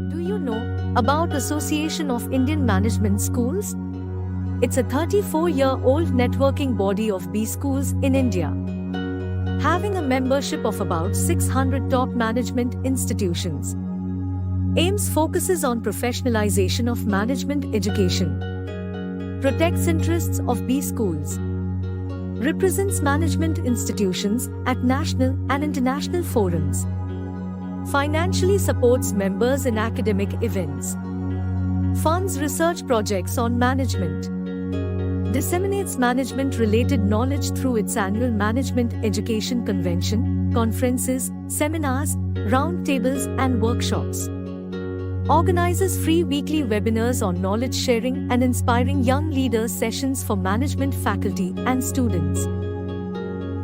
Do you know about Association of Indian Management Schools? It's a 34-year-old networking body of B schools in India, having a membership of about 600 top management institutions. AIMS focuses on professionalization of management education, protects interests of B schools, represents management institutions at national and international forums, financially supports members in academic events, funds research projects on management, disseminates management-related knowledge through its annual Management Education Convention, conferences, seminars, roundtables and workshops, organizes free weekly webinars on knowledge sharing and inspiring young leaders sessions for management faculty and students,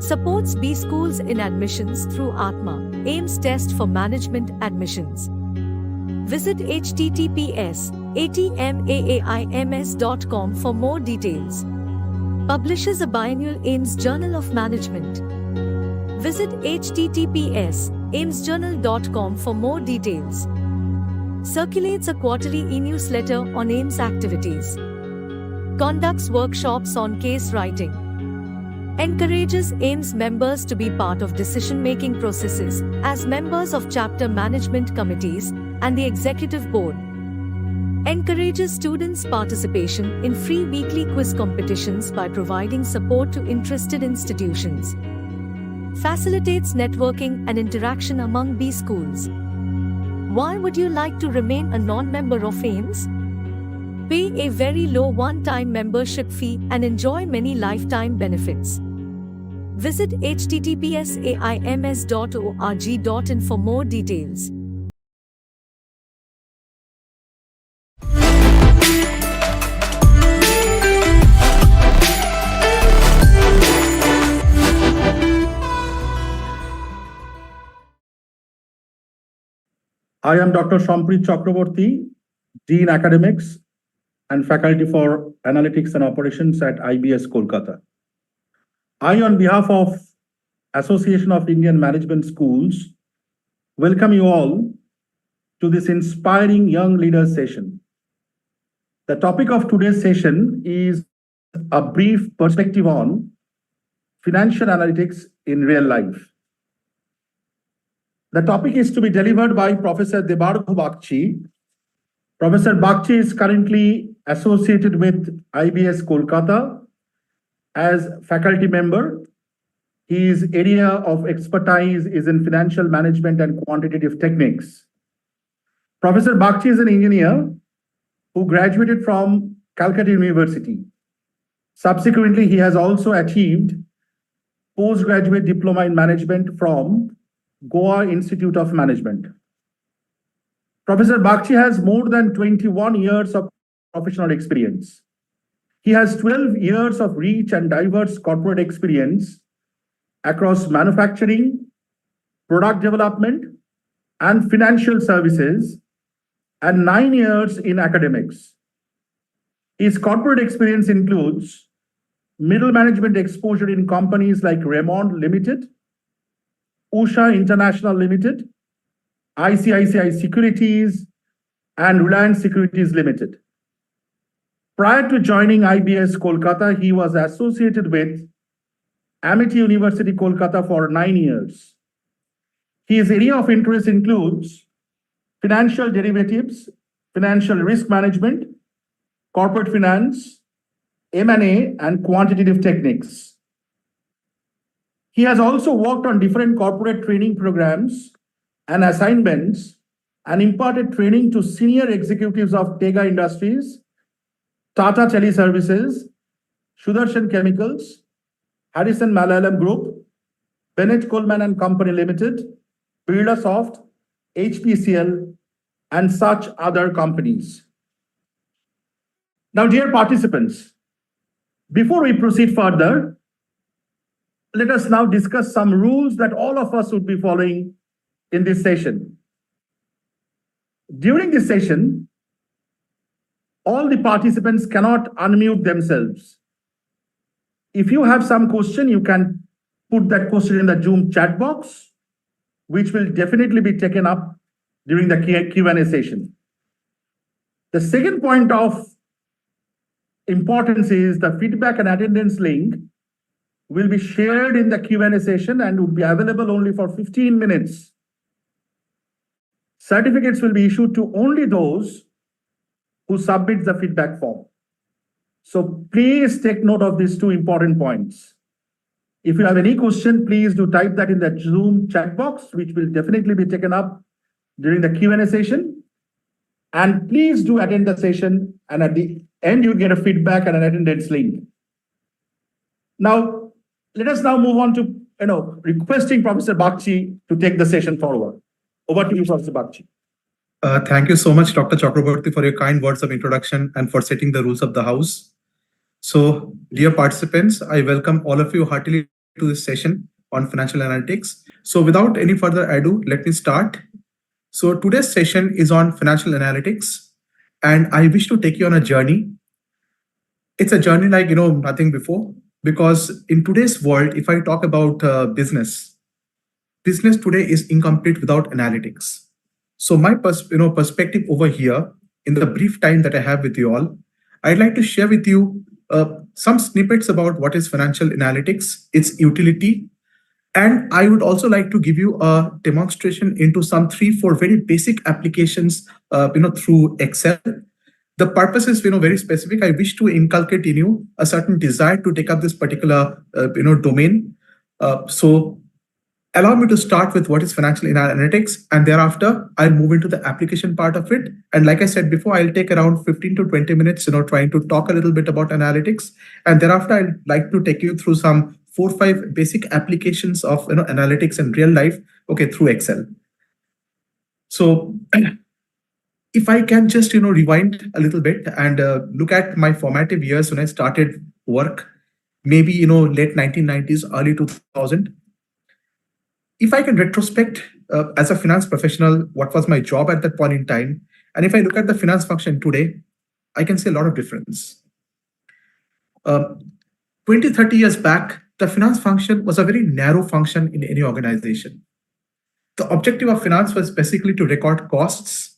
supports B schools in admissions through Atma, AIMS test for management admissions. Visit https://atmaims.com for more details. Publishes a biannual AIMS Journal of Management. Visit https://aimsjournal.com for more details. Circulates a quarterly e-newsletter on AIMS activities. Conducts workshops on case writing. Encourages AIMS members to be part of decision-making processes as members of chapter management committees and the executive board. Encourages students' participation in free weekly quiz competitions by providing support to interested institutions. Facilitates networking and interaction among B schools. Why would you like to remain a non-member of AIMS? Pay a very low one-time membership fee and enjoy many lifetime benefits. Visit https://aims.org.in for more details. I am Dr. Samprit Chakrabarti, Dean Academics and Faculty for Analytics and Operations at IBS Kolkata. I, on behalf of Association of Indian Management Schools, welcome you all to this inspiring young leaders session. The topic of today's session is a brief perspective on financial analytics in real life. The topic is to be delivered by Professor Debarghya Bagchi. Professor Bagchi is currently associated with IBS Kolkata as faculty member. His area of expertise is in financial management and quantitative techniques. Professor Bagchi is an engineer who graduated from Calcutta University. Subsequently, he has also achieved postgraduate diploma in management from Goa Institute of Management. Professor Bagchi has more than 21 years of professional experience. He has 12 years of rich and diverse corporate experience across manufacturing, product development, and financial services, and 9 years in academics. His corporate experience includes middle management exposure in companies like Raymond Limited, Usha International Limited, ICICI Securities, and Reliance Securities Limited. Prior to joining IBS Kolkata, he was associated with Amity University Kolkata for 9 years. His area of interest includes financial derivatives, financial risk management, corporate finance, M&A, and quantitative techniques. He has also worked on different corporate training programs and assignments and imparted training to senior executives of Tega Industries, Tata Teleservices, Sudarshan Chemicals, Harrison Malayalam Group, Bennett Coleman and Company Limited, Birlasoft, HPCL, and such other companies. Now, dear participants, before we proceed further, let us now discuss some rules that all of us would be following in this session. During this session, all the participants cannot unmute themselves. If you have some question, you can put that question in the Zoom chat box, which will definitely be taken up during the Q&A session. The second point of importance is the feedback and attendance link will be shared in the Q&A session and would be available only for 15 minutes. Certificates will be issued to only those who submit the feedback form. So please take note of these two important points. If you have any question, please do type that in the Zoom chat box, which will definitely be taken up during the Q&A session. And please do attend the session, and at the end, you get a feedback and an attendance link. Now, let us now move on to requesting Professor Bagchi to take the session forward. Over to you, Professor Bagchi. Thank you so much, Dr. Chakrabarti, for your kind words of introduction and for setting the rules of the house. So, dear participants, I welcome all of you heartily to this session on financial analytics. So, without any further ado, let me start. So, today's session is on financial analytics, and I wish to take you on a journey. It's a journey like, nothing before, because in today's world, if I talk about business today is incomplete without analytics. So my perspective over here, in the brief time that I have with you all, I'd like to share with you some snippets about what is financial analytics, its utility, and I would also like to give you a demonstration into some 3-4 very basic applications, through Excel. The purpose is, very specific. I wish to inculcate in you a certain desire to take up this particular, domain. So allow me to start with what is financial analytics, and thereafter I'll move into the application part of it. And like I said before, I'll take around 15 to 20 minutes, trying to talk a little bit about analytics. And thereafter, I'd like to take you through some 4 or 5 basic applications of analytics in real life, through Excel. So if I can just rewind a little bit and look at my formative years when I started work, maybe late 1990s, early 2000. If I can retrospect as a finance professional, what was my job at that point in time, and if I look at the finance function today, I can see a lot of difference. 20, 30 years back, the finance function was a very narrow function in any organization. The objective of finance was basically to record costs,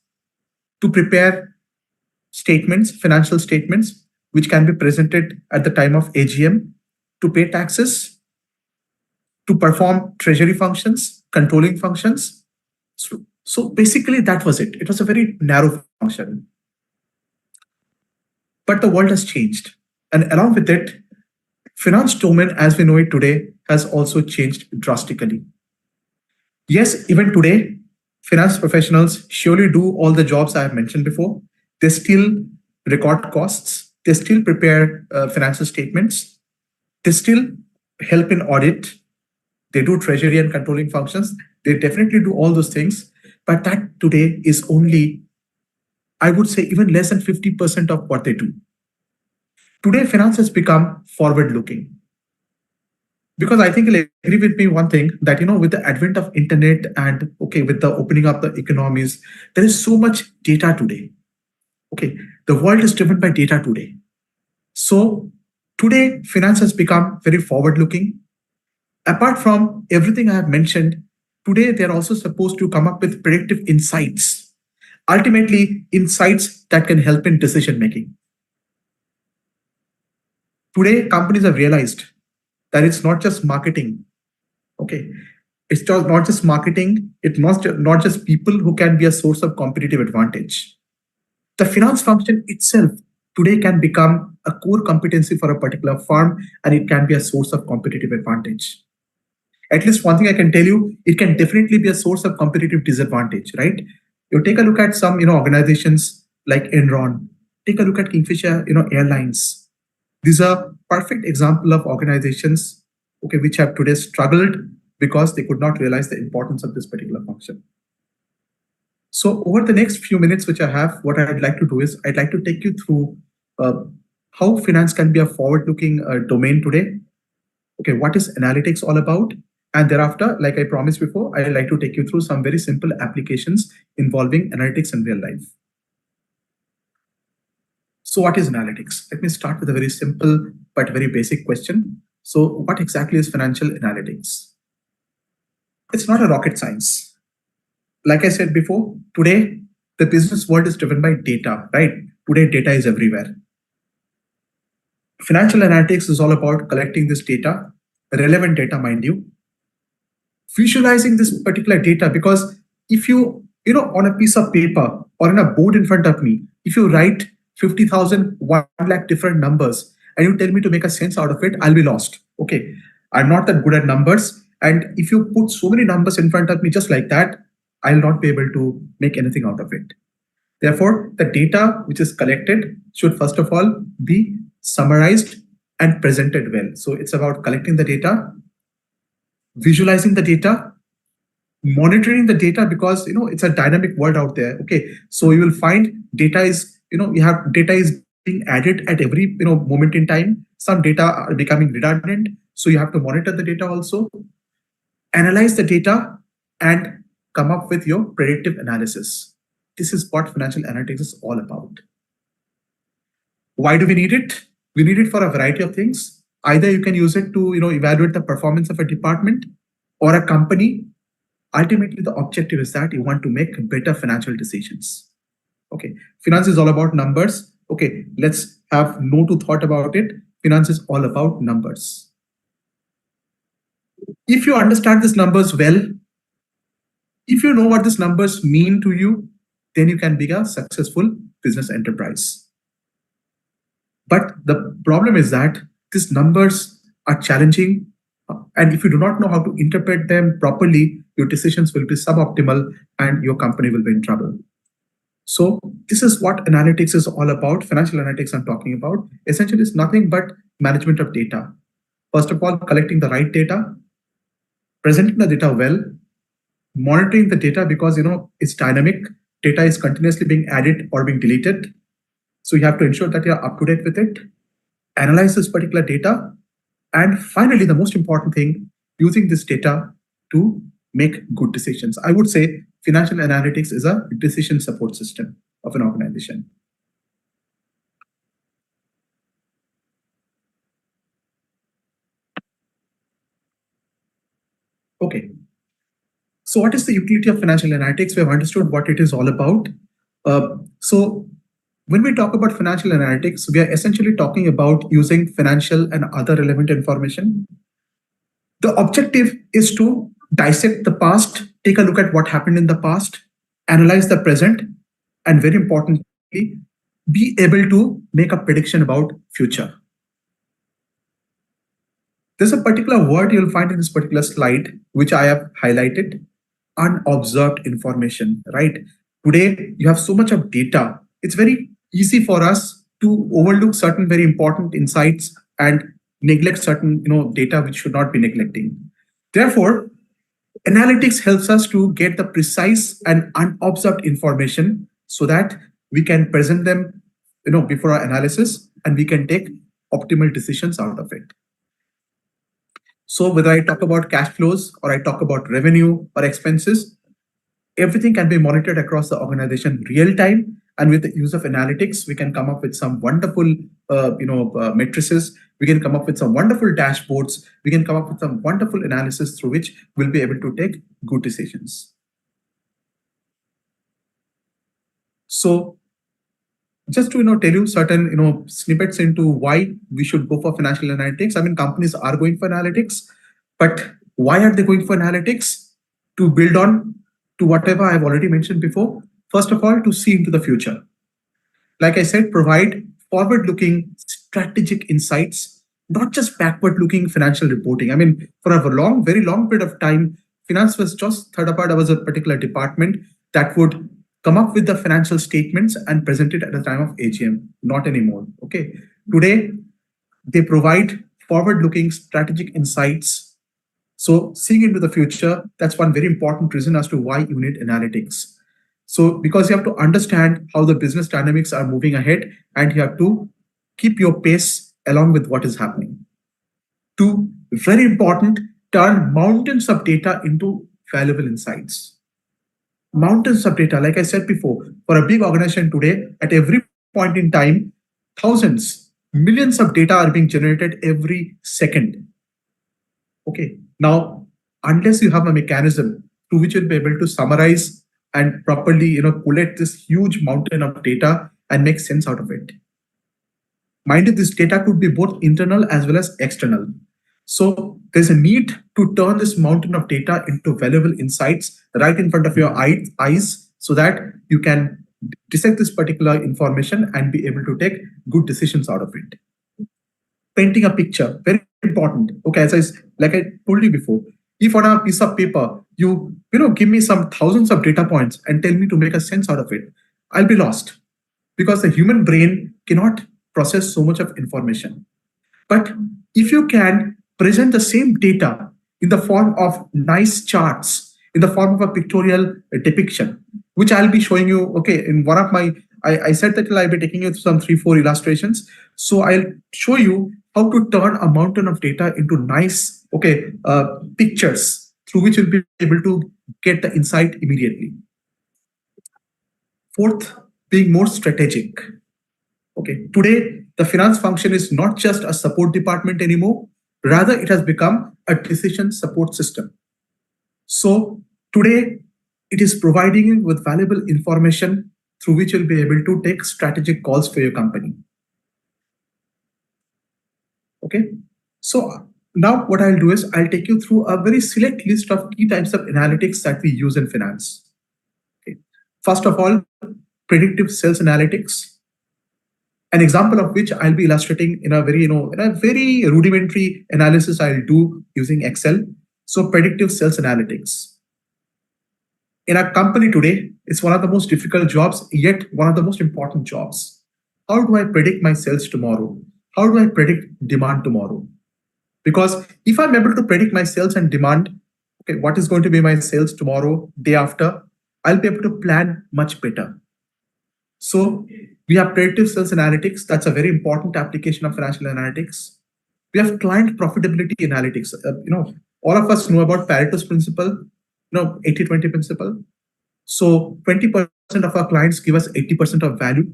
to prepare statements, financial statements, which can be presented at the time of AGM, to pay taxes, to perform treasury functions, controlling functions. So basically that was it. It was a very narrow function. But the world has changed. And along with it, finance domain as we know it today has also changed drastically. Yes, even today, finance professionals surely do all the jobs I have mentioned before. They still record costs. They still prepare financial statements. They still help in audit. They do treasury and controlling functions. They definitely do all those things. But that today is only, I would say, even less than 50% of what they do. Today, finance has become forward-looking. Because I think you'll agree with me one thing, that with the advent of internet and with the opening up the economies, there is so much data today. The world is driven by data today. So today, finance has become very forward-looking. Apart from everything I have mentioned, today they're also supposed to come up with predictive insights. Ultimately, insights that can help in decision-making. Today, companies have realized that it's not just marketing. It's not just marketing. It's not just people who can be a source of competitive advantage. The finance function itself today can become a core competency for a particular firm, and it can be a source of competitive advantage. At least one thing I can tell you, it can definitely be a source of competitive disadvantage, right? You take a look at some organizations like Enron. Take a look at Kingfisher Airlines. These are perfect example of organizations which have today struggled because they could not realize the importance of this particular function. So over the next few minutes which I have, what I'd like to do is I'd like to take you through how finance can be a forward-looking domain today. What is analytics all about? And thereafter, like I promised before, I'd like to take you through some very simple applications involving analytics in real life. So what is analytics? Let me start with a very simple but very basic question. So what exactly is financial analytics? It's not a rocket science. like I said before, today the business world is driven by data, right? Today data is everywhere. Financial analytics is all about collecting this data, relevant data, mind you, visualizing this particular data, because if you know, on a piece of paper or in a board in front of me, if you write 50,000, 1 lakh different numbers and you tell me to make a sense out of it, I'll be lost. Okay, I'm not that good at numbers. And if you put so many numbers in front of me just like that, I'll not be able to make anything out of it. Therefore, the data which is collected should first of all be summarized and presented well. So it's about collecting the data, visualizing the data, monitoring the data, because it's a dynamic world out there. Okay, so you will find data is you have data is being added at every moment in time. Some data are becoming redundant, so you have to monitor the data also, analyze the data, and come up with your predictive analysis. This is what financial analytics is all about. Why do we need it? We need it for a variety of things. Either you can use it to evaluate the performance of a department or a company. Ultimately, the objective is that you want to make better financial decisions. Okay, finance is all about numbers. Okay, let's have no two thought about it. Finance is all about numbers. If you understand these numbers well, if you know what these numbers mean to you, then you can be a successful business enterprise. But the problem is that these numbers are challenging, and if you do not know how to interpret them properly, your decisions will be suboptimal and your company will be in trouble. So this is what analytics is all about. Financial analytics I'm talking about essentially is nothing but management of data. First of all, collecting the right data, presenting the data well, monitoring the data, because it's dynamic. Data is continuously being added or being deleted. So you have to ensure that you're up to date with it, analyze this particular data, and finally, the most important thing, using this data to make good decisions. I would say financial analytics is a decision support system of an organization. Okay. So what is the utility of financial analytics? We have understood what it is all about. So when we talk about financial analytics, we are essentially talking about using financial and other relevant information. The objective is to dissect the past, take a look at what happened in the past, analyze the present, and very importantly, be able to make a prediction about future. There's a particular word you'll find in this particular slide, which I have highlighted: unobserved information, right? Today, you have so much of data. It's very easy for us to overlook certain very important insights and neglect certain data which should not be neglecting. Therefore, analytics helps us to get the precise and unobserved information so that we can present them before our analysis, and we can take optimal decisions out of it. So whether I talk about cash flows or I talk about revenue or expenses, everything can be monitored across the organization real time. And with the use of analytics, we can come up with some wonderful matrices. We can come up with some wonderful dashboards. We can come up with some wonderful analysis through which we'll be able to take good decisions. So just to tell you certain snippets into why we should go for financial analytics. I mean, companies are going for analytics, but why are they going for analytics? To build on to whatever I've already mentioned before. First of all, to see into the future. Like I said, provide forward-looking strategic insights, not just backward-looking financial reporting. I mean, for a very long period of time, finance was just third apart. There was a particular department that would come up with the financial statements and present it at the time of AGM. Not anymore. Okay. Today, they provide forward-looking strategic insights. So seeing into the future, that's one very important reason as to why you need analytics. So because you have to understand how the business dynamics are moving ahead, and you have to keep your pace along with what is happening. Two, very important, turn mountains of data into valuable insights. Mountains of data, like I said before, for a big organization today, at every point in time, thousands, millions of data are being generated every second. Okay, now, unless you have a mechanism to which you'll be able to summarize and properly, collect this huge mountain of data and make sense out of it. Mind you, this data could be both internal as well as external. So there's a need to turn this mountain of data into valuable insights right in front of your eyes so that you can dissect this particular information and be able to take good decisions out of it. Painting a picture, very important. Okay, like I told you before, if on a piece of paper, you give me some thousands of data points and tell me to make a sense out of it, I'll be lost because the human brain cannot process so much of information. But if you can present the same data in the form of nice charts, in the form of a pictorial depiction, which I'll be showing you, okay, in one of my, I said that I'll be taking you through some 3-4 illustrations. So I'll show you how to turn a mountain of data into nice, pictures through which you'll be able to get the insight immediately. Fourth, being more strategic. Okay, today the finance function is not just a support department anymore, rather it has become a decision support system. So today it is providing you with valuable information through which you'll be able to take strategic calls for your company. Okay, so now what I'll do is I'll take you through a very select list of key types of analytics that we use in finance. Okay. First of all, predictive sales analytics. An example of which I'll be illustrating in a very, very rudimentary analysis I'll do using Excel. So predictive sales analytics. In a company today, it's one of the most difficult jobs, yet one of the most important jobs. How do I predict my sales tomorrow? How do I predict demand tomorrow? Because if I'm able to predict my sales and demand, okay, what is going to be my sales tomorrow, day after, I'll be able to plan much better. So we have predictive sales analytics. That's a very important application of financial analytics. We have client profitability analytics. All of us know about Pareto's principle, 80-20 principle. So 20% of our clients give us 80% of value.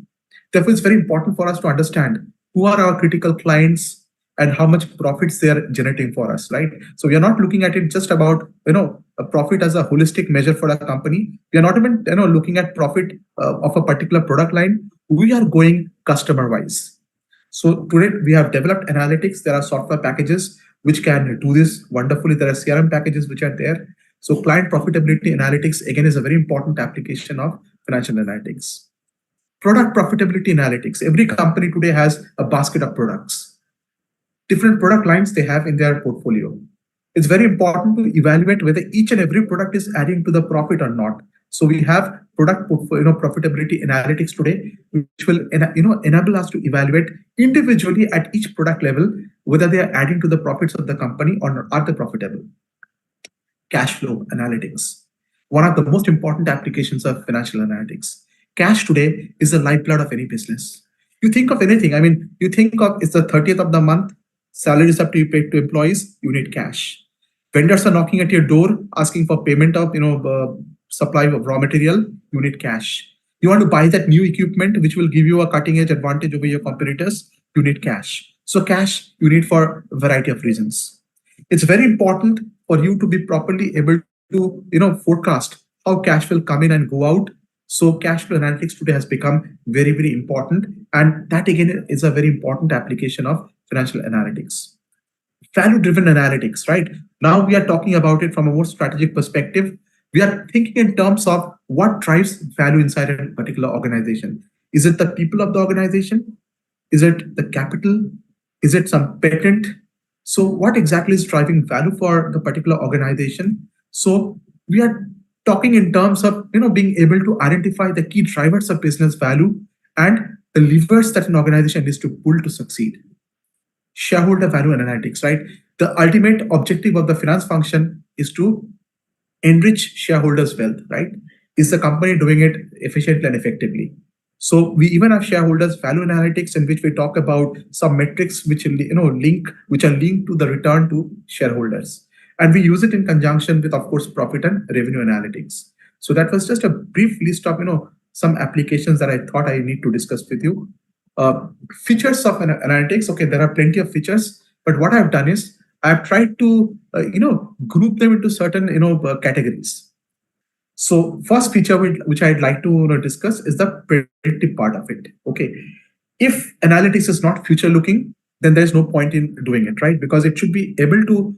Therefore, it's very important for us to understand who are our critical clients and how much profits they are generating for us, right? So we are not looking at it just about, a profit as a holistic measure for a company. We are not even, looking at profit of a particular product line. We are going customer wise. So today we have developed analytics. There are software packages which can do this wonderfully. There are CRM packages which are there. So client profitability analytics, again, is a very important application of financial analytics. Product profitability analytics. Every company today has a basket of products. Different product lines they have in their portfolio. It's very important to evaluate whether each and every product is adding to the profit or not. So we have product portfolio profitability analytics today, which will enable us to evaluate individually at each product level whether they are adding to the profits of the company or not, are they profitable. Cash flow analytics, one of the most important applications of financial analytics. Cash today is the lifeblood of any business. You think of anything. I mean, you think of it's the 30th of the month, salaries have to be paid to employees, you need cash. Vendors are knocking at your door asking for payment of supply of raw material, you need cash. You want to buy that new equipment which will give you a cutting edge advantage over your competitors, you need cash. So cash you need for a variety of reasons. It's very important for you to be properly able to forecast how cash will come in and go out. So cash flow analytics today has become very, very important. And that again is a very important application of financial analytics. Value-driven analytics, right? Now we are talking about it from a more strategic perspective. We are thinking in terms of what drives value inside a particular organization. Is it the people of the organization? Is it the capital? Is it some patent? So what exactly is driving value for the particular organization? So we are talking in terms of being able to identify the key drivers of business value and the levers that an organization needs to pull to succeed. Shareholder value analytics, right? The ultimate objective of the finance function is to enrich shareholders' wealth, right? Is the company doing it efficiently and effectively? So we even have shareholders value analytics in which we talk about some metrics which are linked to the return to shareholders. And we use it in conjunction with, of course, profit and revenue analytics. So that was just a brief list of some applications that I thought I need to discuss with you. Features of analytics. Okay, there are plenty of features, but what I've done is I've tried to group them into certain categories. So first feature which I'd like to discuss is the predictive part of it. Okay, if analytics is not future looking, then there's no point in doing it, right? Because it should be able to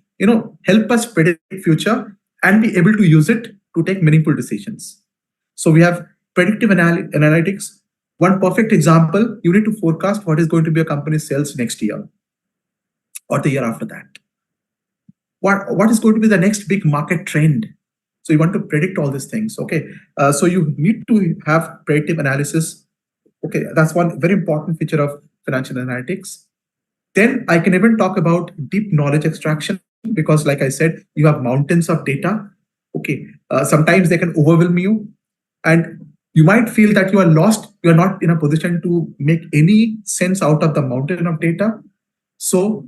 help us predict future and be able to use it to take meaningful decisions. So we have predictive analytics. One perfect example, you need to forecast what is going to be a company's sales next year or the year after that. What is going to be the next big market trend? So you want to predict all these things. Okay, so you need to have predictive analysis. Okay, that's one very important feature of financial analytics. Then I can even talk about deep knowledge extraction, because like I said, you have mountains of data. Okay, sometimes they can overwhelm you and you might feel that you are lost. You are not in a position to make any sense out of the mountain of data. So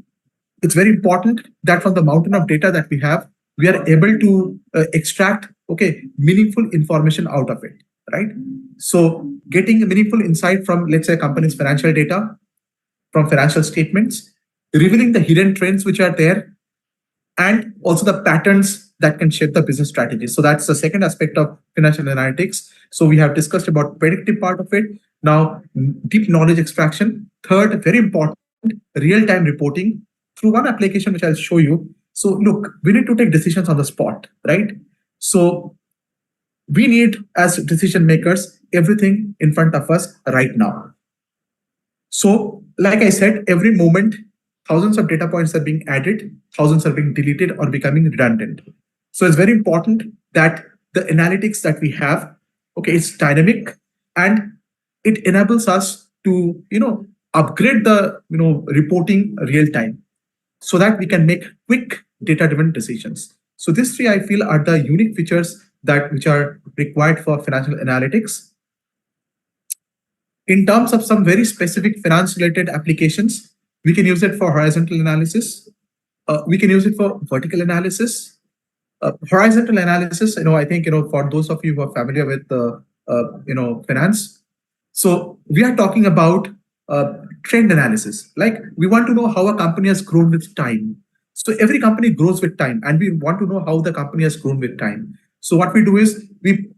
it's very important that from the mountain of data that we have, we are able to extract meaningful information out of it, right? So getting a meaningful insight from, let's say, a company's financial data, from financial statements, revealing the hidden trends which are there, and also the patterns that can shape the business strategy. So that's the second aspect of financial analytics. So we have discussed about predictive part of it. Now, deep knowledge extraction. Third, very important, real-time reporting through one application which I'll show you. So look, we need to take decisions on the spot, right? So we need, as decision makers, everything in front of us right now. So like I said, every moment, thousands of data points are being added, thousands are being deleted or becoming redundant. So it's very important that the analytics that we have, it's dynamic and it enables us to, upgrade the, reporting real time so that we can make quick data-driven decisions. So these three, I feel, are the unique features which are required for financial analytics. In terms of some very specific finance-related applications, we can use it for horizontal analysis. We can use it for vertical analysis. Horizontal analysis, I think, for those of you who are familiar with, finance. So we are talking about trend analysis. Like, we want to know how a company has grown with time. So every company grows with time, and we want to know how the company has grown with time. So what we do is we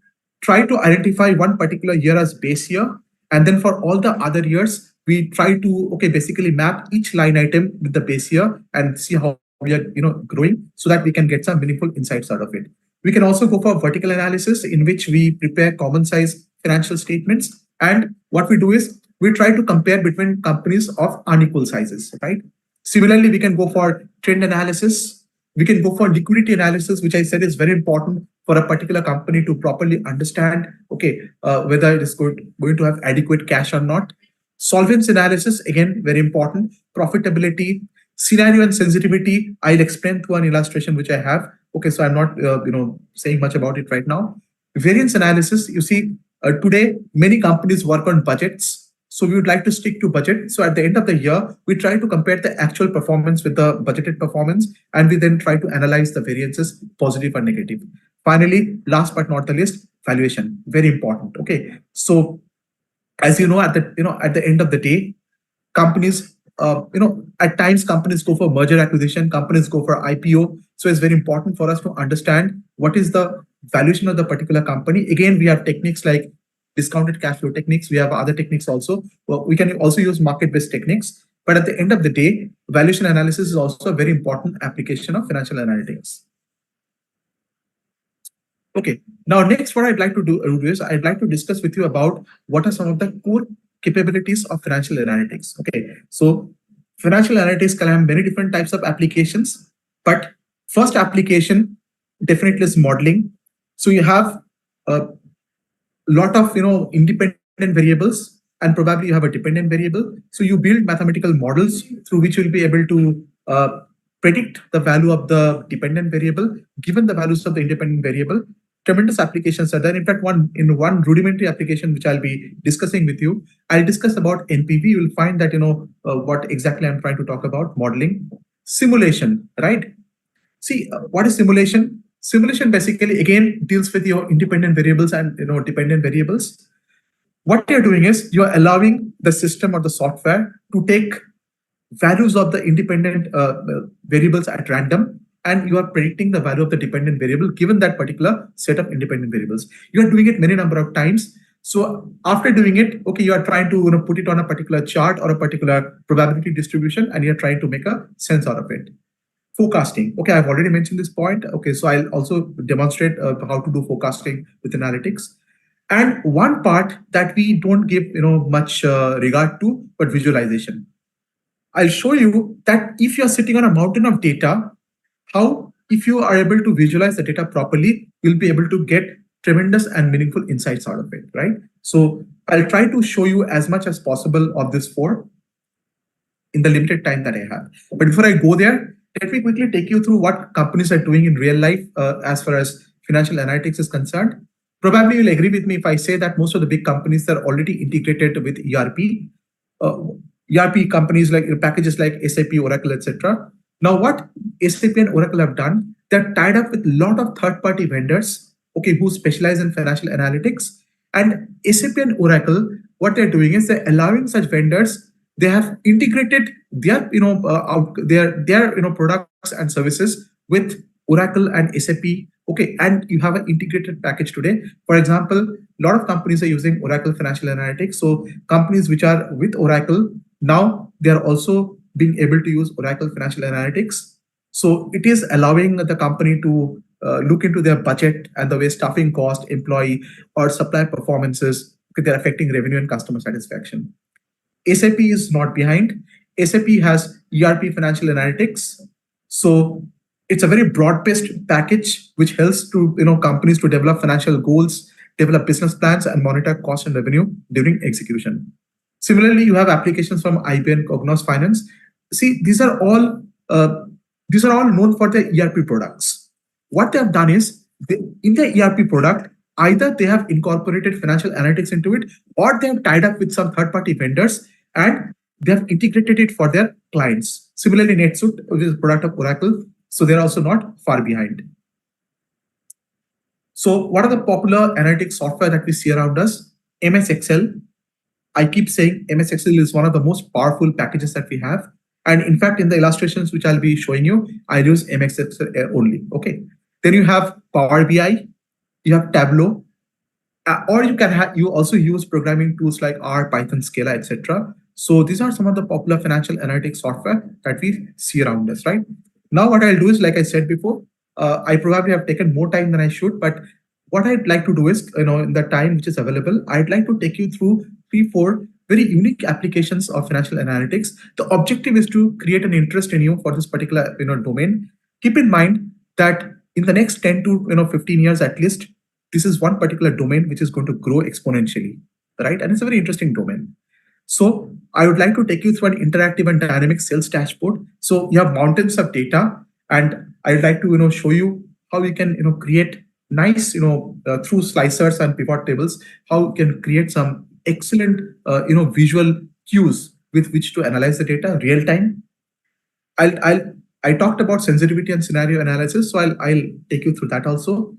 try to identify one particular year as base year, and then for all the other years, we try to basically map each line item with the base year and see how we are growing, so that we can get some meaningful insights out of it. We can also go for vertical analysis, in which we prepare common size financial statements, and what we do is we try to compare between companies of unequal sizes, right? Similarly, we can go for trend analysis. We can go for liquidity analysis, which I said is very important for a particular company to properly understand, whether it is going to have adequate cash or not. Solvency analysis, again, very important. Profitability, scenario and sensitivity, I'll explain through an illustration which I have. So I'm not, saying much about it right now. Variance analysis, you see, today, many companies work on budgets. So we would like to stick to budget. So at the end of the year, we try to compare the actual performance with the budgeted performance, and we then try to analyze the variances, positive or negative. Finally, last but not the least, valuation, very important. So as you know, at the end of the day, companies, at times companies go for merger acquisition, companies go for IPO. So it's very important for us to understand what is the valuation of the particular company. Again, we have techniques like discounted cash flow techniques. We have other techniques also. Well, we can also use market-based techniques. But at the end of the day, valuation analysis is also a very important application of financial analytics. Now next, what I'd like to do is I'd like to discuss with you about what are some of the core capabilities of financial analytics. So financial analytics can have many different types of applications, but first application definitely is modeling. So you have a lot of independent variables, and probably you have a dependent variable. So you build mathematical models through which you'll be able to predict the value of the dependent variable given the values of the independent variable. Tremendous applications are there. In fact, one rudimentary application which I'll be discussing with you, I'll discuss about NPV. You'll find that what exactly I'm trying to talk about. Modeling, simulation, right? See, what is simulation? Simulation basically, again, deals with your independent variables and dependent variables. What you're doing is you're allowing the system or the software to take values of the independent variables at random and you are predicting the value of the dependent variable given that particular set of independent variables. You are doing it many number of times. So after doing it, okay, you are trying to put it on a particular chart or a particular probability distribution, and you're trying to make a sense out of it. Forecasting. Okay, I've already mentioned this point. Okay, so I'll also demonstrate how to do forecasting with analytics. And one part that we don't give much regard to, but visualization. I'll show you that if you're sitting on a mountain of data, how if you are able to visualize the data properly, you'll be able to get tremendous and meaningful insights out of it, right? So I'll try to show you as much as possible of this four in the limited time that I have. But before I go there, let me quickly take you through what companies are doing in real life as far as financial analytics is concerned. Probably you'll agree with me if I say that most of the big companies are already integrated with ERP. ERP companies like packages like SAP, Oracle, etc. Now, what SAP and Oracle have done, they're tied up with a lot of third-party vendors, okay, who specialize in financial analytics. And SAP and Oracle, what they're doing is they're allowing such vendors. They have integrated their products and services with Oracle and SAP. Okay, and you have an integrated package today. For example, a lot of companies are using Oracle Financial Analytics. So companies which are with Oracle, now they are also being able to use Oracle Financial Analytics. So it is allowing the company to look into their budget and the way staffing cost, employee or supply performances, because they're affecting revenue and customer satisfaction. SAP is not behind. SAP has ERP Financial Analytics. So it's a very broad-based package which helps to companies to develop financial goals, develop business plans, and monitor cost and revenue during execution. Similarly, you have applications from IBM, Cognos Finance. See, these are all known for their ERP products. What they have done is, in the ERP product, either they have incorporated financial analytics into it, or they have tied up with some third-party vendors and they have integrated it for their clients. Similarly, NetSuite, which is a product of Oracle, so they're also not far behind. So what are the popular analytics software that we see around us? MS Excel. I keep saying MS Excel is one of the most powerful packages that we have. And in fact, in the illustrations which I'll be showing you, I use MS Excel only. Okay. Then you have Power BI, you have Tableau, or you also use programming tools like R, Python, Scala, etc. So these are some of the popular financial analytics software that we see around us, right? Now what I'll do is, like I said before, I probably have taken more time than I should, but what I'd like to do is, in the time which is available, I'd like to take you through 3-4 very unique applications of financial analytics. The objective is to create an interest in you for this particular domain. Keep in mind that in the next 10 to 15 years at least, this is one particular domain which is going to grow exponentially, right? And it's a very interesting domain. So I would like to take you through an interactive and dynamic sales dashboard. So you have mountains of data, and I would like to show you how you can create nice through slicers and pivot tables, how you can create some excellent visual cues with which to analyze the data real time. I talked about sensitivity and scenario analysis, so I'll take you through that also.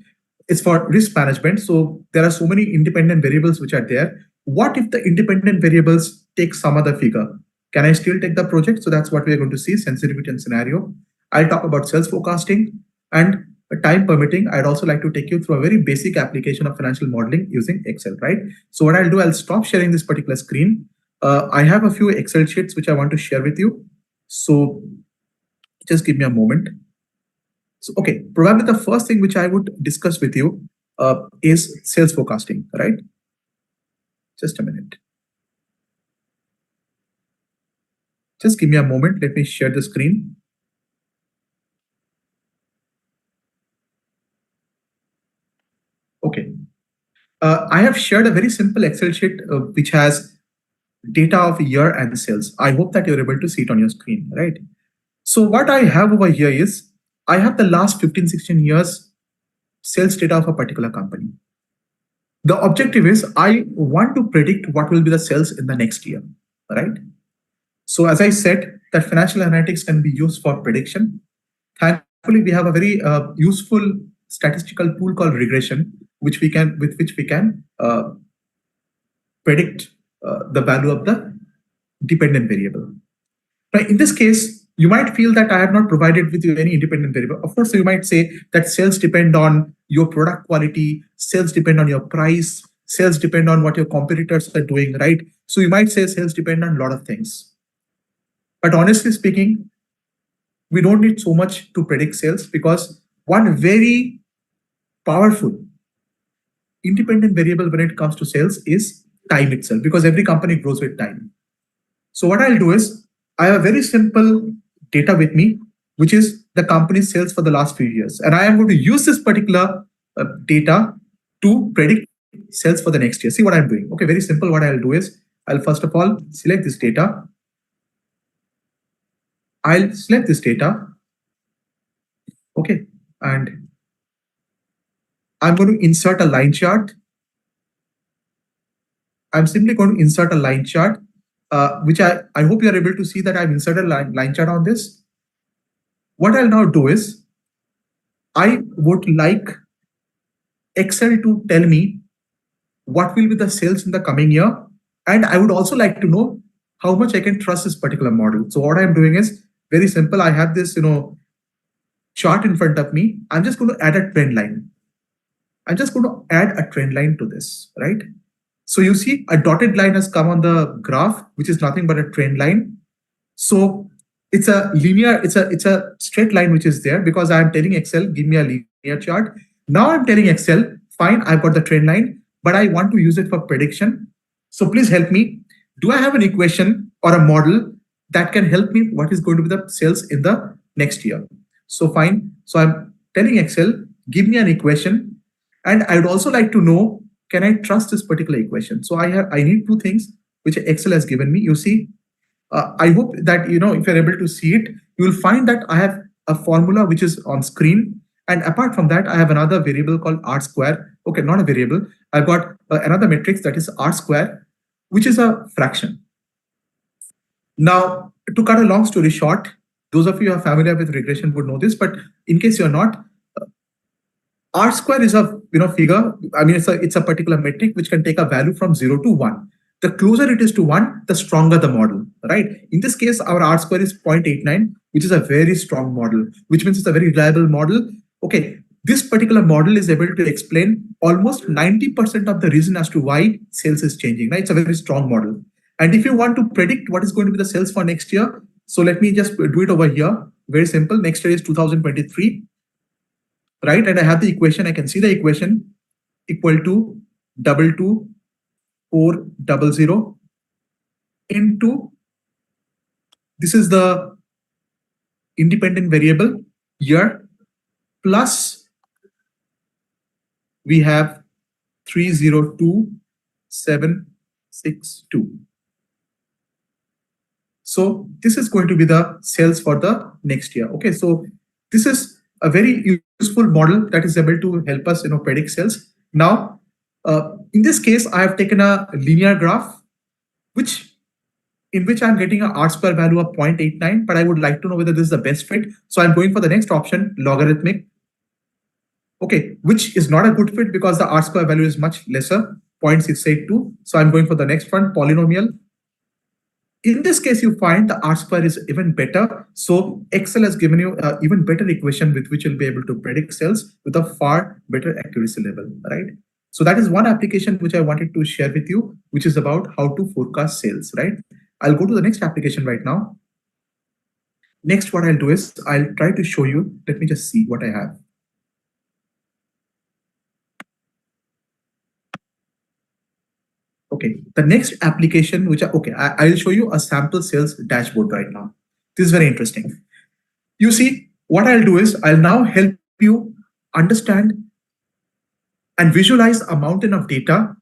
It's for risk management. So there are so many independent variables which are there. What if the independent variables take some other figure? Can I still take the project? So that's what we're going to see, sensitivity and scenario. I'll talk about sales forecasting, and time permitting, I'd also like to take you through a very basic application of financial modeling using Excel, right? So what I'll do, I'll stop sharing this particular screen. I have a few Excel sheets which I want to share with you. So just give me a moment. So, okay, probably the first thing which I would discuss with you is sales forecasting, right? Just a minute. Just give me a moment. Let me share the screen. Okay. I have shared a very simple Excel sheet which has data of a year and sales. I hope that you're able to see it on your screen, right? So what I have over here is, I have the last 15, 16 years sales data of a particular company. The objective is, I want to predict what will be the sales in the next year, right? So as I said, that financial analytics can be used for prediction. Thankfully, we have a very useful statistical tool called regression, with which we can predict the value of the dependent variable. Now, in this case, You might feel that I have not provided with you any independent variable. Of course, you might say that sales depend on your product quality, sales depend on your price, sales depend on what your competitors are doing, right? So you might say sales depend on a lot of things. But honestly speaking, we don't need so much to predict sales, because one very powerful independent variable when it comes to sales is time itself, because every company grows with time. So what I'll do is, I have a very simple data with me, which is the company's sales for the last few years. And I am going to use this particular data to predict sales for the next year. See what I'm doing. Okay, very simple. What I'll do is, I'll first of all select this data. I'll select this data. Okay, and I'm going to insert a line chart. I'm simply going to insert a line chart, which I hope you are able to see that I've inserted a line chart on this. What I'll now do is, I would like Excel to tell me what will be the sales in the coming year. And I would also like to know how much I can trust this particular model. So what I'm doing is very simple. I have this, chart in front of me. I'm just going to add a trend line. I'm just going to add a trend line to this, right? So you see a dotted line has come on the graph, which is nothing but a trend line. So it's a linear, it's a straight line which is there, because I'm telling Excel, give me a linear chart. Now I'm telling Excel, fine, I've got the trend line, but I want to use it for prediction. So please help me. Do I have an equation or a model that can help me what is going to be the sales in the next year? So fine. So I'm telling Excel, give me an equation. And I would also like to know, can I trust this particular equation? So I need two things which Excel has given me. You see, I hope that, if you're able to see it, you will find that I have a formula which is on screen. And apart from that, I have another variable called R square. Okay, not a variable. I've got another matrix that is R square, which is a fraction. Now, to cut a long story short, those of you who are familiar with regression would know this, but in case you're not, R square is a figure. I mean, it's a particular metric which can take a value from 0 to 1. The closer it is to 1, the stronger the model, right? In this case, our R square is 0.89, which is a very strong model, which means it's a very reliable model. Okay, this particular model is able to explain almost 90% of the reason as to why sales is changing, right? It's a very strong model. And if you want to predict what is going to be the sales for next year, so let me just do it over here. Very simple. Next year is 2023. Right, and I have the equation. I can see the equation equal to 22400 into, this is the independent variable year, plus we have 302762. So this is going to be the sales for the next year. Okay, so this is a very useful model that is able to help us predict sales. Now, in this case, I have taken a linear graph, in which I'm getting a R square value of 0.89, but I would like to know whether this is the best fit. So I'm going for the next option, logarithmic. Okay, which is not a good fit because the R square value is much lesser, 0.682. So I'm going for the next one, polynomial. In this case, you find the R square is even better. So Excel has given you an even better equation with which you'll be able to predict sales with a far better accuracy level, right? So that is one application which I wanted to share with you, which is about how to forecast sales, right? I'll go to the next application right now. Next, what I'll do is I'll try to show you. Let me just see what I have. Okay, the next application, I'll show you a sample sales dashboard right now. This is very interesting. You see, what I'll do is I'll now help you understand and visualize a mountain of data,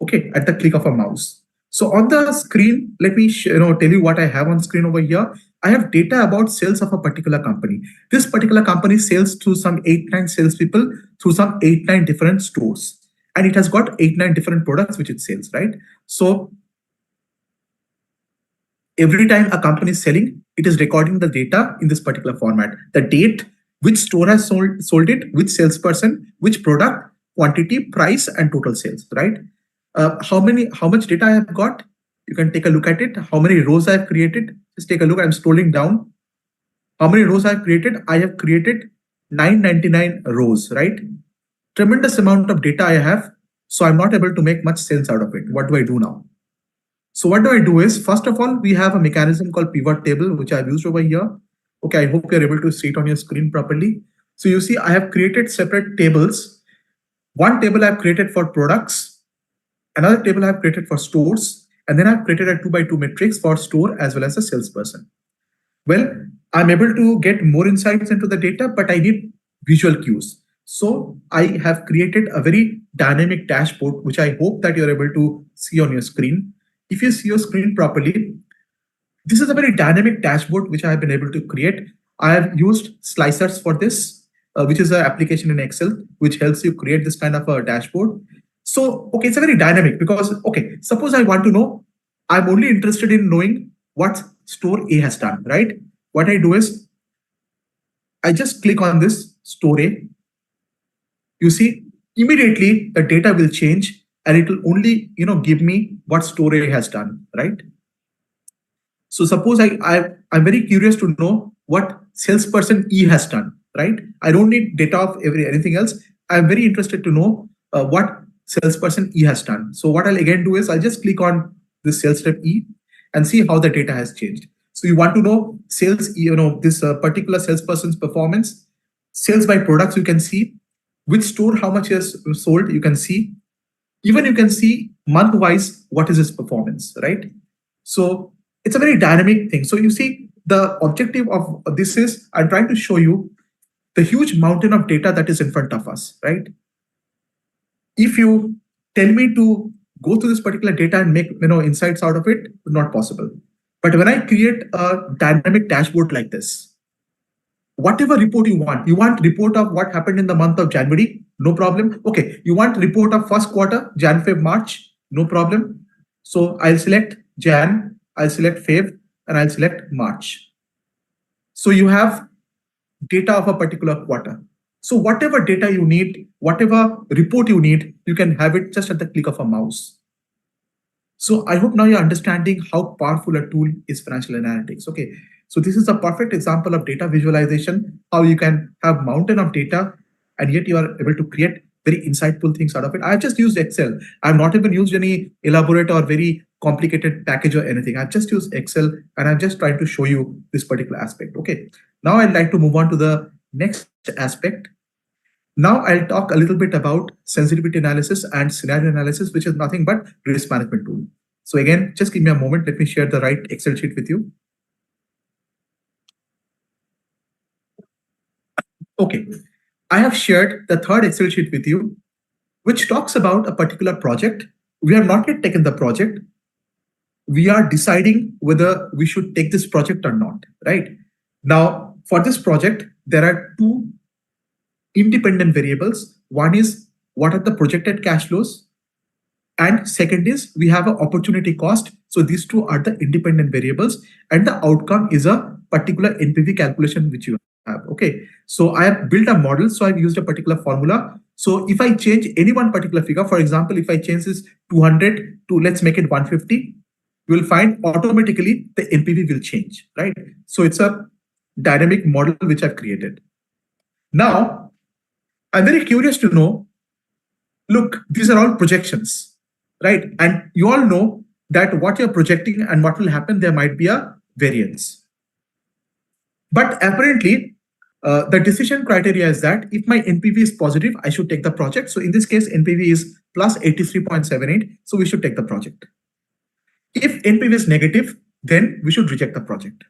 okay, at the click of a mouse. So on the screen, let me tell you what I have on screen over here. I have data about sales of a particular company. This particular company sells through some 8-9 salespeople through some 8-9 different stores. And it has got 8-9 different products which it sells, right? So every time a company is selling, it is recording the data in this particular format. The date, which store has sold it, which salesperson, which product, quantity, price, and total sales, right? How much data I have got? You can take a look at it. How many rows I have created? Just take a look. I'm scrolling down. how many rows I've created? I have created 999 rows, right? Tremendous amount of data I have, so I'm not able to make much sense out of it. What do I do now? So what do I do is, first of all, we have a mechanism called pivot table, which I've used over here. Okay, I hope you're able to see it on your screen properly. So you see, I have created separate tables. One table I've created for products, another table I've created for stores, and then I've created a 2x2 matrix for store as well as a salesperson. Well, I'm able to get more insights into the data, but I need visual cues. So I have created a very dynamic dashboard, which I hope that you're able to see on your screen. If you see your screen properly, this is a very dynamic dashboard which I have been able to create. I have used slicers for this, which is an application in Excel, which helps you create this kind of a dashboard. So, okay, it's a very dynamic because, okay, suppose I want to know, I'm only interested in knowing what store A has done, right? What I do is, I just click on this store A. You see, immediately the data will change and it will only, give me what store A has done, right? So suppose I'm very curious to know what salesperson E has done, right? I don't need data of anything else. I'm very interested to know what salesperson E has done. So what I'll again do is I'll just click on this sales rep E and see how the data has changed. So you want to know sales, this particular salesperson's performance, sales by products, you can see which store, how much he has sold, you can see. Even you can see month-wise, what is his performance, right? So it's a very dynamic thing. So you see, the objective of this is I'm trying to show you the huge mountain of data that is in front of us, right? If you tell me to go through this particular data and make insights out of it, not possible. But when I create a dynamic dashboard like this, whatever report you want report of what happened in the month of January, no problem. Okay, you want report of first quarter, Jan, Feb, March, no problem. So I'll select Jan, I'll select Feb, and I'll select March. So you have data of a particular quarter. So whatever data you need, whatever report you need, you can have it just at the click of a mouse. So I hope now you're understanding how powerful a tool is financial analytics. Okay, so this is a perfect example of data visualization, how you can have mountain of data and yet you are able to create very insightful things out of it. I've just used Excel. I've not even used any elaborate or very complicated package or anything. I've just used Excel and I'm just trying to show you this particular aspect. Okay, now I'd like to move on to the next aspect. Now I'll talk a little bit about sensitivity analysis and scenario analysis, which is nothing but risk management tool. So again, just give me a moment. Let me share the right Excel sheet with you. Okay, I have shared the third Excel sheet with you, which talks about a particular project. We have not yet taken the project. We are deciding whether we should take this project or not, right? Now, for this project, there are two independent variables. One is what are the projected cash flows, and second is we have an opportunity cost. So these two are the independent variables, and the outcome is a particular NPV calculation which you have. Okay, so I have built a model. So I've used a particular formula. So if I change any one particular figure, for example, if I change this 200 to let's make it 150, you will find automatically the NPV will change, right? So it's a dynamic model which I've created. Now, I'm very curious to know, look, these are all projections, right? And you all know that what you're projecting and what will happen, there might be a variance. But apparently, the decision criteria is that if my NPV is positive, I should take the project. So in this case, NPV is plus 83.78. So we should take the project. If NPV is negative, then we should reject the project.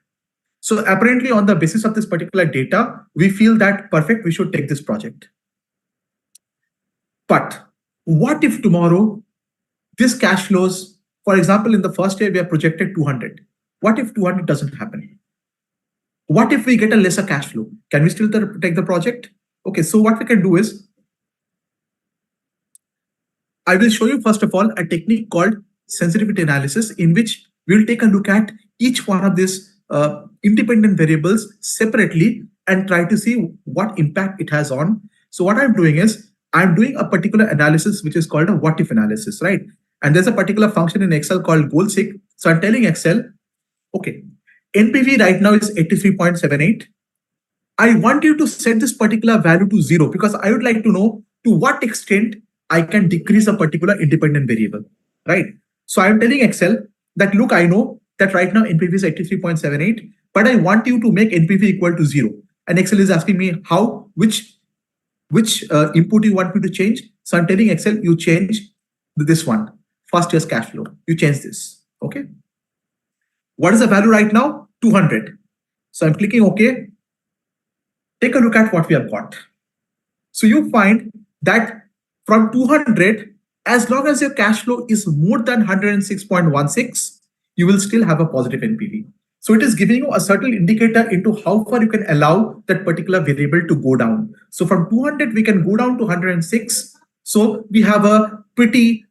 So apparently on the basis of this particular data, we feel that perfect, we should take this project. But what if tomorrow this cash flows, for example, in the first year, we are projected 200. What if 200 doesn't happen? What if we get a lesser cash flow? Can we still take the project? Okay, so what we can do is, I will show you first of all a technique called sensitivity analysis, in which we'll take a look at each one of these independent variables separately and try to see what impact it has on. So what I'm doing is, I'm doing a particular analysis which is called a what if analysis, right? And there's a particular function in Excel called goal seek. So I'm telling Excel, okay, NPV right now is 83.78. I want you to set this particular value to 0 because I would like to know to what extent I can decrease a particular independent variable, right? So I'm telling Excel that, look, I know that right now NPV is 83.78, but I want you to make NPV equal to 0. And Excel is asking me which input you want me to change. So I'm telling Excel, you change this one, first year's cash flow. You change this, okay? What is the value right now? 200. So I'm clicking OK. Take a look at what we have got. So you find that from 200, as long as your cash flow is more than 106.16, you will still have a positive NPV. So it is giving you a certain indicator into how far you can allow that particular variable to go down. So from 200, we can go down to 106. So we have a pretty